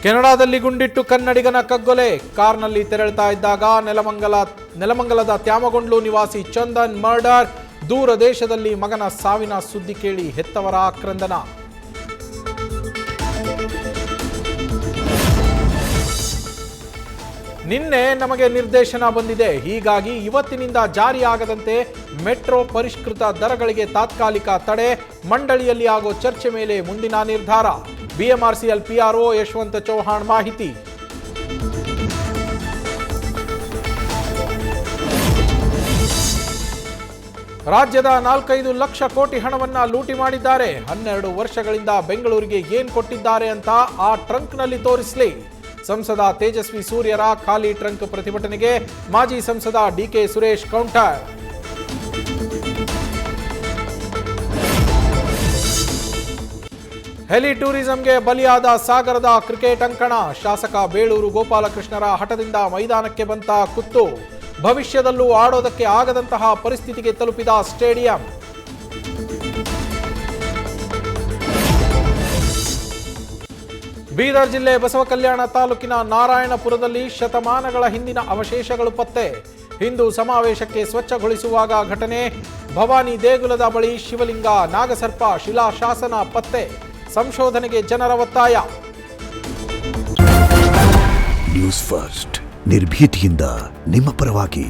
ಕೆನಡಾದಲ್ಲಿ ಗುಂಡಿಟ್ಟು ಕನ್ನಡಿಗನ ಕಗ್ಗೊಲೆ. ಕಾರ್ನಲ್ಲಿ ತೆರಳುತ್ತಾ ಇದ್ದಾಗ ನೆಲಮಂಗಲದ ತ್ಯಾಮಗೊಂಡ್ಲು ನಿವಾಸಿ ಚಂದನ್ ಮರ್ಡರ್. ದೂರ ದೇಶದಲ್ಲಿ ಮಗನ ಸಾವಿನ ಸುದ್ದಿ ಕೇಳಿ ಹೆತ್ತವರ ಆಕ್ರಂದನ. ನಿನ್ನೆ ನಮಗೆ ನಿರ್ದೇಶನ ಬಂದಿದೆ, ಹೀಗಾಗಿ ಇವತ್ತಿನಿಂದ ಜಾರಿಯಾಗದಂತೆ ಮೆಟ್ರೋ ಪರಿಷ್ಕೃತ ದರಗಳಿಗೆ ತಾತ್ಕಾಲಿಕ ತಡೆ. ಮಂಡಳಿಯಲ್ಲಿ ಆಗೋ ಚರ್ಚೆ ಮೇಲೆ ಮುಂದಿನ ನಿರ್ಧಾರ. ಬಿಎಂಆರ್ಸಿಎಲ್ ಪಿಆರ್ಒ ಯಶವಂತ ಚೌಹಾಣ್ ಮಾಹಿತಿ. ರಾಜ್ಯದ 4-5 ಲಕ್ಷ ಕೋಟಿ ಹಣವನ್ನ ಲೂಟಿ ಮಾಡಿದ್ದಾರೆ. 12 ವರ್ಷಗಳಿಂದ ಬೆಂಗಳೂರಿಗೆ ಏನ್ ಕೊಟ್ಟಿದ್ದಾರೆ ಅಂತ ಆ ಟ್ರಂಕ್ನಲ್ಲಿ ತೋರಿಸಲಿ. ಸಂಸದ ತೇಜಸ್ವಿ ಸೂರ್ಯರ ಖಾಲಿ ಟ್ರಂಕ್ ಪ್ರತಿಭಟನೆಗೆ ಮಾಜಿ ಸಂಸದ ಡಿಕೆ ಸುರೇಶ್ ಕೌಂಟರ್. ಹೆಲಿ ಟೂರಿಸಂಗೆ ಬಲಿಯಾದ ಸಾಗರದ ಕ್ರಿಕೆಟ್ ಅಂಕಣ. ಶಾಸಕ ಬೇಳೂರು ಗೋಪಾಲಕೃಷ್ಣರ ಹಠದಿಂದ ಮೈದಾನಕ್ಕೆ ಬಂತ ಕುತ್ತು. ಭವಿಷ್ಯದಲ್ಲೂ ಆಡೋದಕ್ಕೆ ಆಗದಂತಹ ಪರಿಸ್ಥಿತಿಗೆ ತಲುಪಿದ ಸ್ಟೇಡಿಯಂ. ಬೀದರ್ ಜಿಲ್ಲೆ ಬಸವಕಲ್ಯಾಣ ತಾಲೂಕಿನ ನಾರಾಯಣಪುರದಲ್ಲಿ ಶತಮಾನಗಳ ಹಿಂದಿನ ಅವಶೇಷಗಳು ಪತ್ತೆ. ಹಿಂದೂ ಸಮಾವೇಶಕ್ಕೆ ಸ್ವಚ್ಛಗೊಳಿಸುವಾಗ ಘಟನೆ. ಭವಾನಿ ದೇಗುಲದ ಬಳಿ ಶಿವಲಿಂಗ, ನಾಗಸರ್ಪ, ಶಿಲಾಶಾಸನ ಪತ್ತೆ. ಸಂಶೋಧನೆಗೆ ಜನರ ಒತ್ತಾಯ. ನ್ಯೂಸ್ ಫಸ್ಟ್, ನಿರ್ಭೀತಿಯಿಂದ ನಿಮ್ಮ ಪರವಾಗಿ.